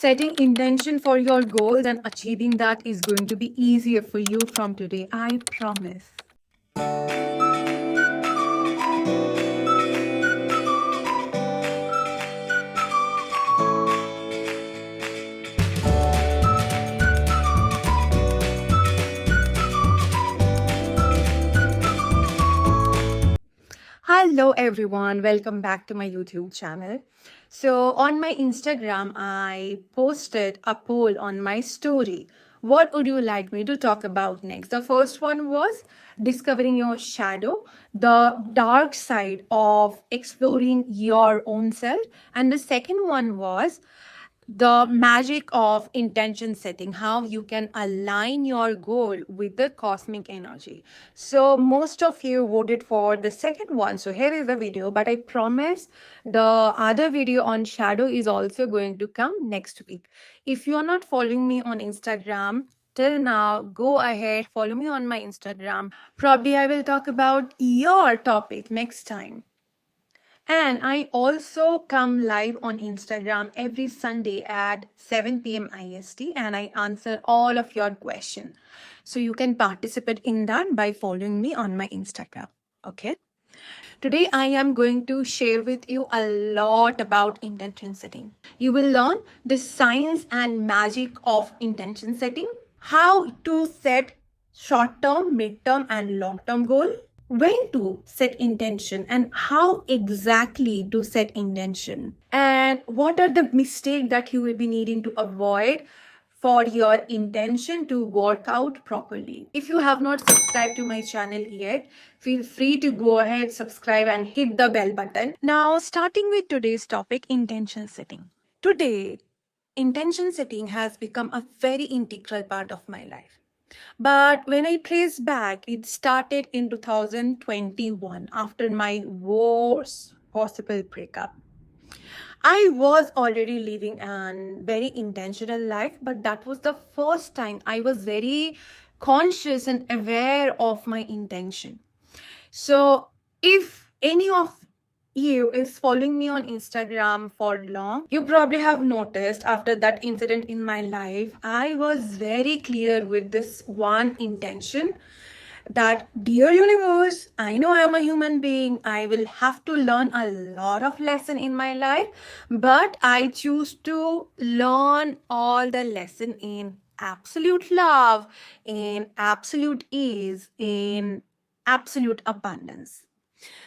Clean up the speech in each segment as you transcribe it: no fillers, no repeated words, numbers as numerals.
Setting intention for your goals and achieving that is going to be easier for you from today. I promise. Hello everyone, welcome back to my YouTube channel. So on my Instagram, I posted a poll on my story. What would you like me to talk about next? The first one was discovering your shadow, the dark side of exploring your own self. And the second one was the magic of intention setting, how you can align your goal with the cosmic energy. So most of you voted for the second one, so here is the video, but I promise the other video on shadow is also going to come next week. If you are not following me on Instagram till now, go ahead, follow me on my Instagram. Probably I will talk about your topic next time. And I also come live on Instagram every Sunday at 7 p.m. IST and I answer all of your questions. So you can participate in that by following me on my Instagram. Okay. Today I am going to share with you a lot about intention setting. You will learn the science and magic of intention setting, how to set short-term, mid-term and long-term goal, when to set intention and how exactly to set intention, and what are the mistakes that you will be needing to avoid for your intention to work out properly. If you have not subscribed to my channel yet, feel free to go ahead, subscribe and hit the bell button. Now, starting with today's topic, intention setting. Today, intention setting has become a very integral part of my life. But when I trace back, it started in 2021 after my worst possible breakup. I was already living a very intentional life, but that was the first time I was very conscious and aware of my intention. So if any of you is following me on Instagram for long, you probably have noticed after that incident in my life, I was very clear with this one intention that, dear universe, I know I am a human being. I will have to learn a lot of lesson in my life, but I choose to learn all the lesson in absolute love, in absolute ease, in absolute abundance.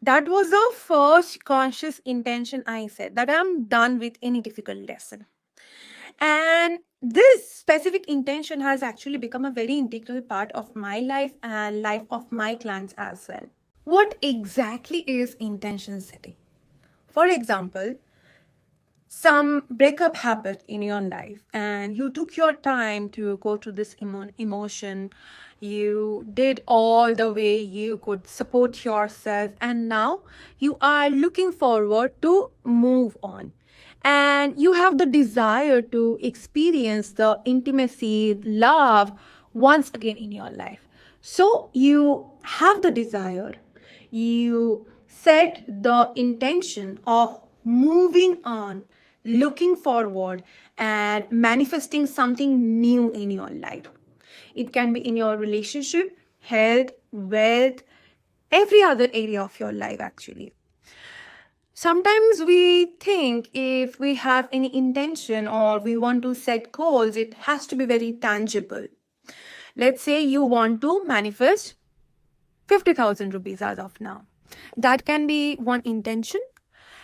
That was the first conscious intention I said, that I'm done with any difficult lesson. And this specific intention has actually become a very integral part of my life and life of my clients as well. What exactly is intention setting? For example, some breakup happened in your life and you took your time to go through this emotion. You did all the way you could support yourself, and now you are looking forward to move on. And you have the desire to experience the intimacy, love once again in your life. So you have the desire, you set the intention of moving on, looking forward, and manifesting something new in your life. It can be in your relationship, health, wealth, every other area of your life actually. Sometimes we think if we have any intention or we want to set goals, it has to be very tangible. Let's say you want to manifest 50,000 rupees as of now. That can be one intention.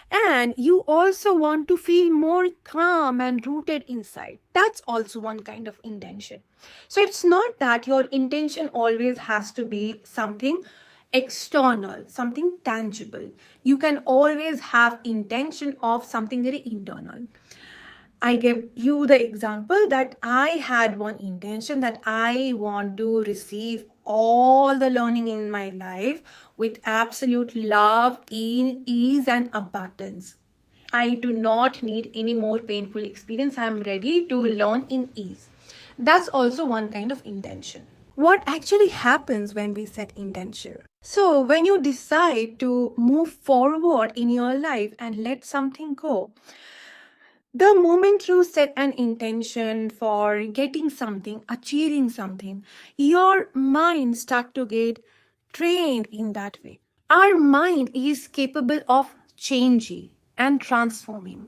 And you also want to feel more calm and rooted inside. That's also one kind of intention. So it's not that your intention always has to be something external, something tangible. You can always have intention of something very internal. I give you the example that I had one intention that I want to receive all the learning in my life with absolute love, ease and abundance. I do not need any more painful experience. I am ready to learn in ease. That's also one kind of intention. What actually happens when we set intention? So when you decide to move forward in your life and let something go, The moment you set an intention for getting something, achieving something, your mind start to get trained in that way. Our mind is capable of changing and transforming.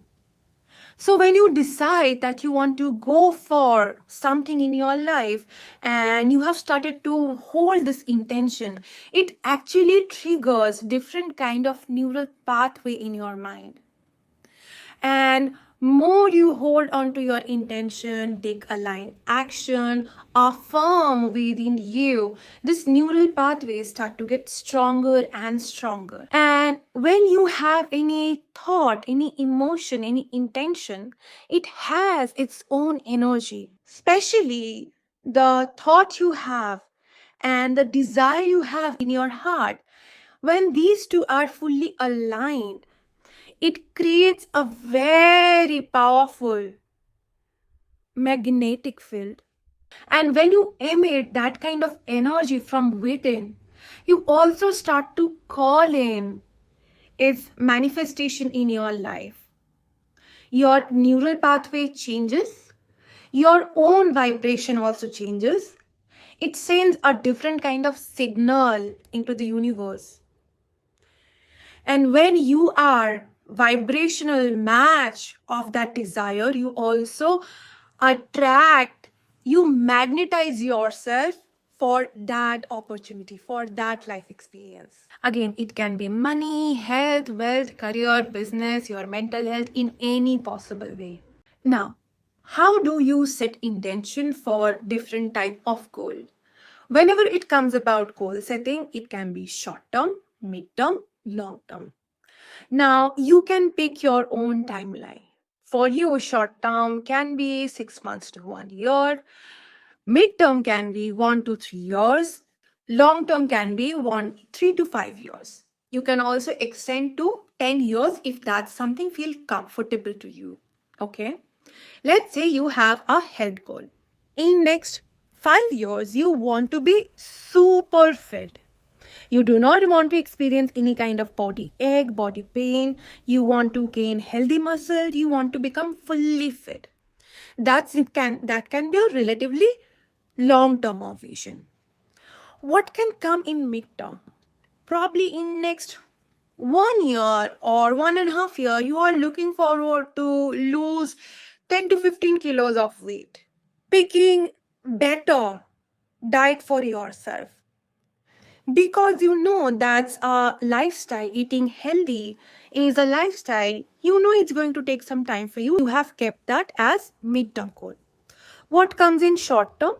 So when you decide that you want to go for something in your life and you have started to hold this intention, it actually triggers different kind of neural pathway in your mind. And more you hold on to your intention, take aligned action, affirm within you, this neural pathways start to get stronger and stronger. And when you have any thought, any emotion, any intention, it has its own energy, especially the thought you have and the desire you have in your heart. When these two are fully aligned, it creates a very powerful magnetic field. And when you emit that kind of energy from within, you also start to call in its manifestation in your life. Your neural pathway changes, your own vibration also changes. It sends a different kind of signal into the universe. And when you are vibrational match of that desire, you also attract, you magnetize yourself for that opportunity, for that life experience. Again, it can be money, health, wealth, career, business, your mental health in any possible way. Now, how do you set intention for different type of goal? Whenever it comes about goal setting, it can be short term, mid term, long term. Now, you can pick your own timeline. For you, short term can be 6 months to 1 year, mid term can be 1 to 3 years, long term can be 3 to 5 years. You can also extend to 10 years if that's something feel comfortable to you. Okay. Let's say you have a health goal. In next 5 years, you want to be super fit. You do not want to experience any kind of body ache, body pain. You want to gain healthy muscle. You want to become fully fit. That can be a relatively long-term vision. What can come in mid-term? Probably in next 1 year or 1.5 year, you are looking forward to lose 10 to 15 kilos of weight. Picking better diet for yourself, because you know that's a lifestyle. Eating healthy is a lifestyle. You know it's going to take some time for you. You have kept that as mid-term goal. What comes in short term?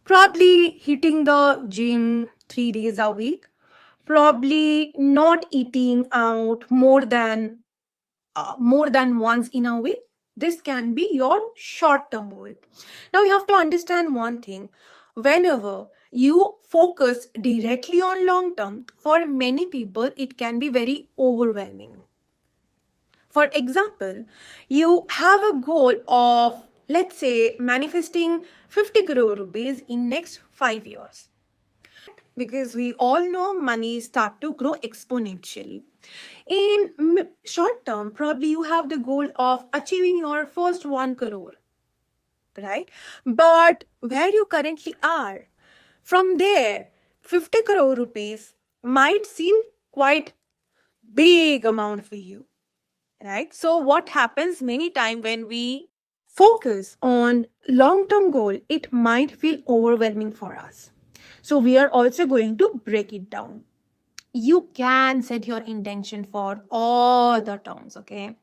Probably hitting the gym 3 days a week. Probably not eating out more than once in a week. This can be your short term goal. Now you have to understand one thing. Whenever you focus directly on long term, for many people, it can be very overwhelming. For example, you have a goal of, let's say, manifesting 50 crore rupees in next 5 years. Because we all know money start to grow exponentially. In short term, probably you have the goal of achieving your first 1 crore, right? But where you currently are, from there, 50 crore rupees might seem quite big amount for you, right? So what happens many times when we focus on long-term goal, it might feel overwhelming for us. So we are also going to break it down. You can set your intention for all the terms, okay?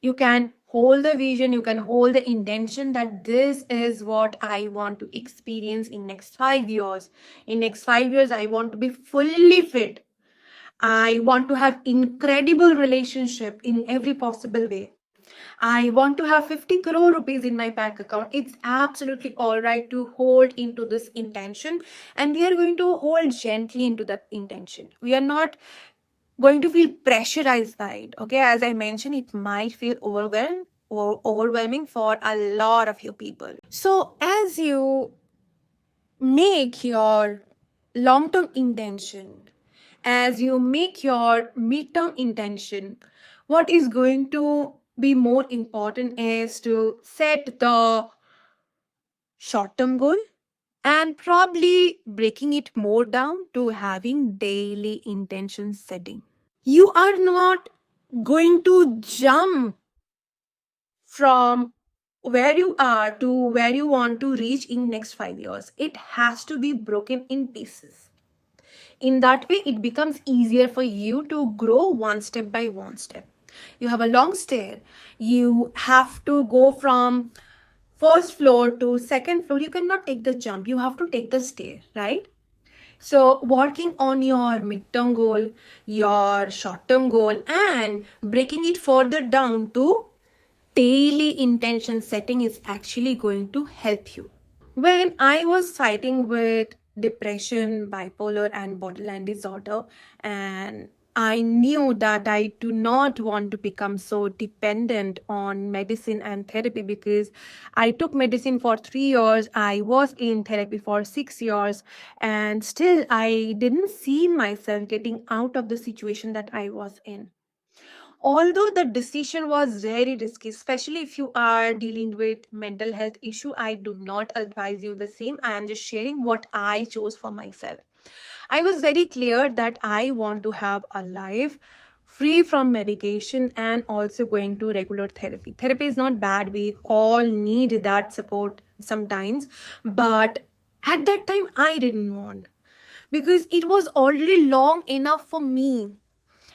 You can hold the vision, you can hold the intention that this is what I want to experience in next 5 years. In next 5 years, I want to be fully fit. I want to have incredible relationship in every possible way. I want to have 50 crore rupees in my bank account. It's absolutely all right to hold into this intention, and we are going to hold gently into that intention. We are not going to feel pressurized by it. Okay, as I mentioned, it might feel overwhelming for a lot of you people. So as you make your long-term intention, as you make your mid-term intention, what is going to be more important is to set the short term goal and probably breaking it more down to having daily intention setting. You are not going to jump from where you are to where you want to reach in next 5 years. It has to be broken in pieces. In that way it becomes easier for you to grow one step by one step. You have a long stair, you have to go from first floor to second floor. You cannot take the jump, you have to take the stair, right? So working on your midterm goal, your short term goal, and breaking it further down to daily intention setting is actually going to help you. When I was fighting with depression, bipolar, and borderline disorder, and I knew that I do not want to become so dependent on medicine and therapy because I took medicine for 3 years, I was in therapy for 6 years, and still I didn't see myself getting out of the situation that I was in. Although the decision was very risky, especially if you are dealing with mental health issue, I do not advise you the same. I am just sharing what I chose for myself. I was very clear that I want to have a life free from medication and also going to regular therapy. Therapy is not bad. We all need that support sometimes. But at that time, I didn't want because it was already long enough for me,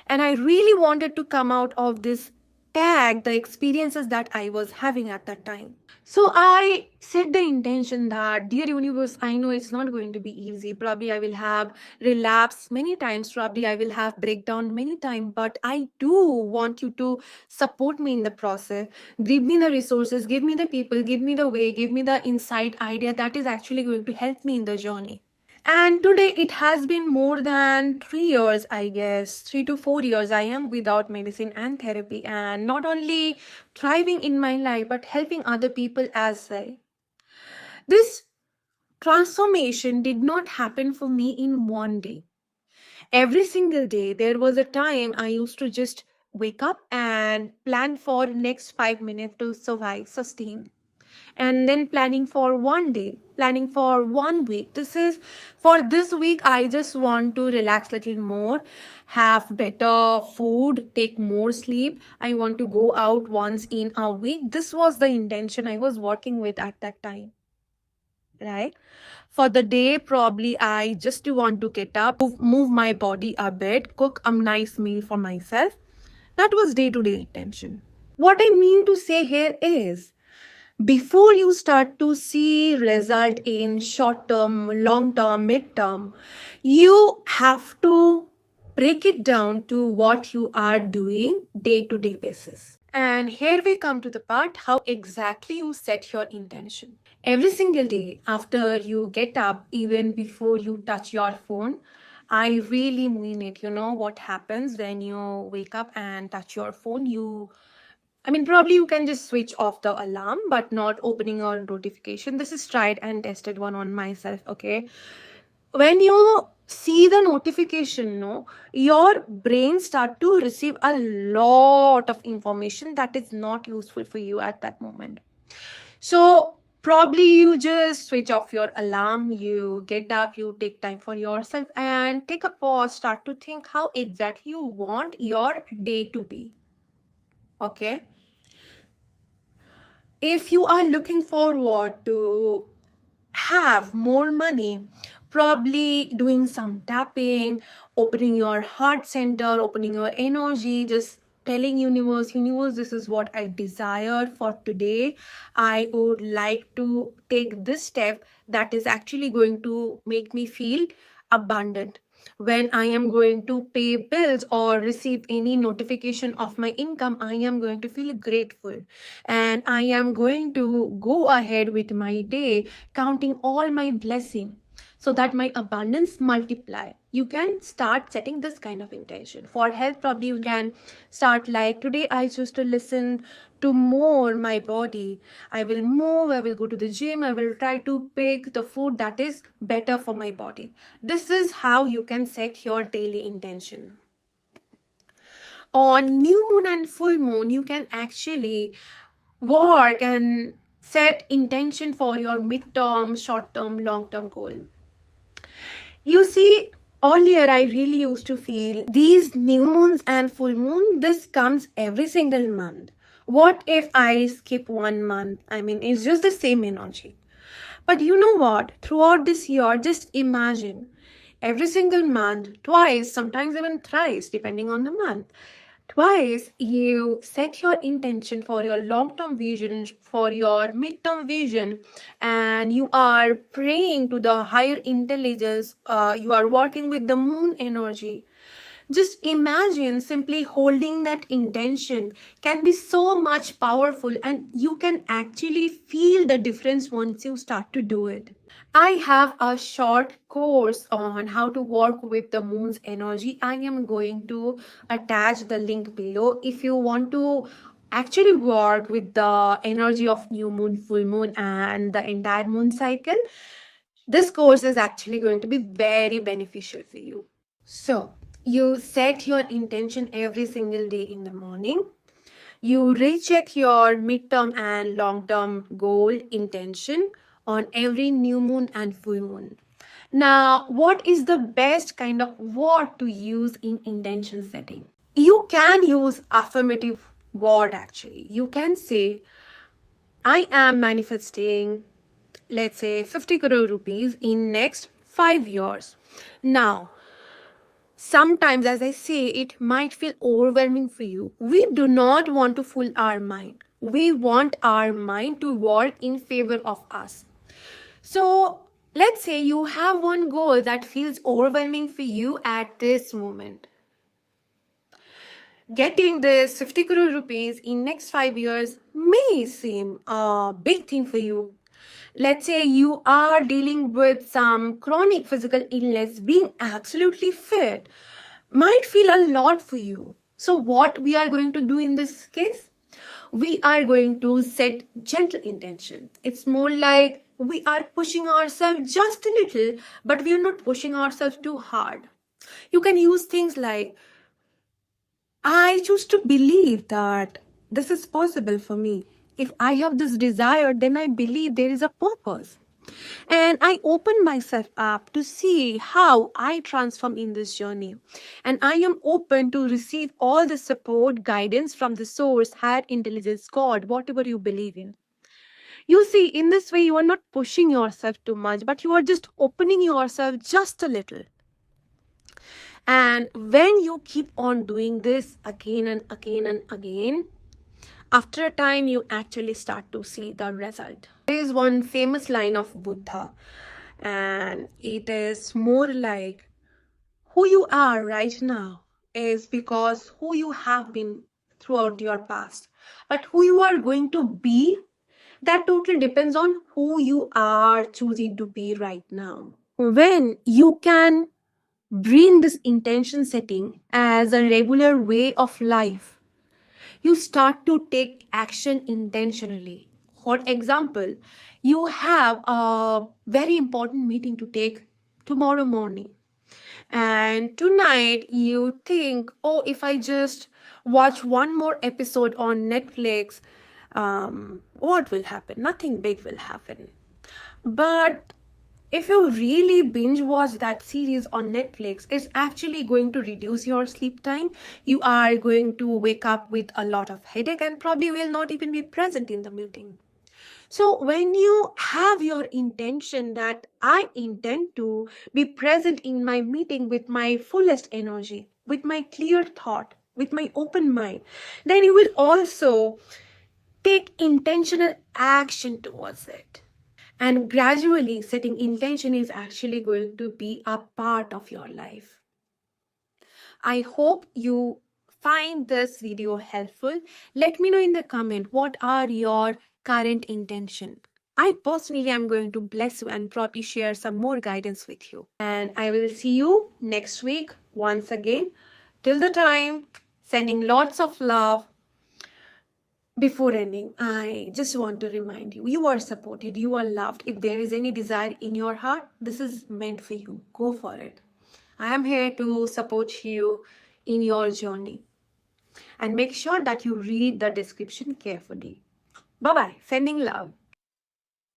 and I really wanted to come out of this tag, the experiences that I was having at that time. So I set the intention that, dear universe, I know it's not going to be easy. Probably I will have relapse many times. Probably I will have breakdown many times. But I do want you to support me in the process. Give me the resources, give me the people, give me the way, give me the insight idea that is actually going to help me in the journey. And today it has been more than 3 years, I guess, 3 to 4 years. I am without medicine and therapy, and not only thriving in my life, but helping other people as well. This transformation did not happen for me in one day. Every single day, there was a time I used to just wake up and plan for next 5 minutes to survive, sustain, and then planning for one day, planning for one week. This is for this week, I just want to relax a little more, have better food, take more sleep. I want to go out once in a week. This was the intention I was working with at that time, right? For the day, probably I just want to get up, move my body a bit, cook a nice meal for myself. That was day to day intention. What I mean to say here is, before you start to see result in short term, long term, mid term, you have to break it down to what you are doing day to day basis. And here we come to the part how exactly you set your intention. Every single day after you get up, even before you touch your phone, I really mean it. You know what happens when you wake up and touch your phone? Probably you can just switch off the alarm, but not opening your notification. This is tried and tested one on myself, okay? When you see the notification, no, your brain start to receive a lot of information that is not useful for you at that moment. So probably you just switch off your alarm, you get up, you take time for yourself and take a pause, start to think how exactly you want your day to be, okay? If you are looking forward to have more money, probably doing some tapping, opening your heart center, opening your energy, just telling universe, this is what I desire for today. I would like to take this step that is actually going to make me feel abundant. When I am going to pay bills or receive any notification of my income, I am going to feel grateful, and I am going to go ahead with my day counting all my blessings so that my abundance multiply. You can start setting this kind of intention. For health, probably you can start like, today I choose to listen to more my body. I will move, I will go to the gym, I will try to pick the food that is better for my body. This is how you can set your daily intention. On new moon and full moon, you can actually work and set intention for your mid-term, short-term, long-term goal. You see, earlier I really used to feel these new moons and full moon, this comes every single month. What if I skip 1 month? I mean, it's just the same energy. But you know what? Throughout this year, just imagine every single month, twice, sometimes even thrice, depending on the month. Twice, you set your intention for your long term vision, for your mid term vision, and you are praying to the higher intelligence. You are working with the moon energy. Just imagine simply holding that intention can be so much powerful, and you can actually feel the difference once you start to do it. I have a short course on how to work with the moon's energy. I am going to attach the link below. If you want to actually work with the energy of new moon, full moon, and the entire moon cycle, this course is actually going to be very beneficial for you. So, you set your intention every single day in the morning. You recheck your midterm and long term goal intention on every new moon and full moon. Now, what is the best kind of word to use in intention setting? You can use affirmative word actually. You can say, I am manifesting, let's say, 50 crore rupees in next 5 years. Now, sometimes, as I say, it might feel overwhelming for you. We do not want to fool our mind. We want our mind to work in favor of us. So, let's say you have one goal that feels overwhelming for you at this moment. Getting this 50 crore rupees in next 5 years may seem a big thing for you. Let's say you are dealing with some chronic physical illness, being absolutely fit might feel a lot for you. So, what we are going to do in this case? We are going to set gentle intention. It's more like we are pushing ourselves just a little, but we are not pushing ourselves too hard. You can use things like, I choose to believe that this is possible for me. If I have this desire, then I believe there is a purpose. And I open myself up to see how I transform in this journey. And I am open to receive all the support, guidance from the source, higher intelligence, God, whatever you believe in. You see, in this way, you are not pushing yourself too much, but you are just opening yourself just a little. And when you keep on doing this again and again and again, after a time, you actually start to see the result. There is one famous line of Buddha, and it is more like who you are right now is because who you have been throughout your past. But who you are going to be, that totally depends on who you are choosing to be right now. When you can bring this intention setting as a regular way of life, you start to take action intentionally. For example, you have a very important meeting to take tomorrow morning, and tonight you think, oh, if I just watch one more episode on Netflix, what will happen? Nothing big will happen. But if you really binge watch that series on Netflix, it's actually going to reduce your sleep time. You are going to wake up with a lot of headache and probably will not even be present in the meeting. So, when you have your intention that I intend to be present in my meeting with my fullest energy, with my clear thought, with my open mind, then you will also take intentional action towards it. And gradually, setting intention is actually going to be a part of your life. I hope you find this video helpful. Let me know in the comment what are your current intention. I personally am going to bless you and probably share some more guidance with you. And I will see you next week once again. Till the time, sending lots of love. Before ending, I just want to remind you, you are supported, you are loved. If there is any desire in your heart, this is meant for you. Go for it. I am here to support you in your journey. And make sure that you read the description carefully. Bye bye. Sending love.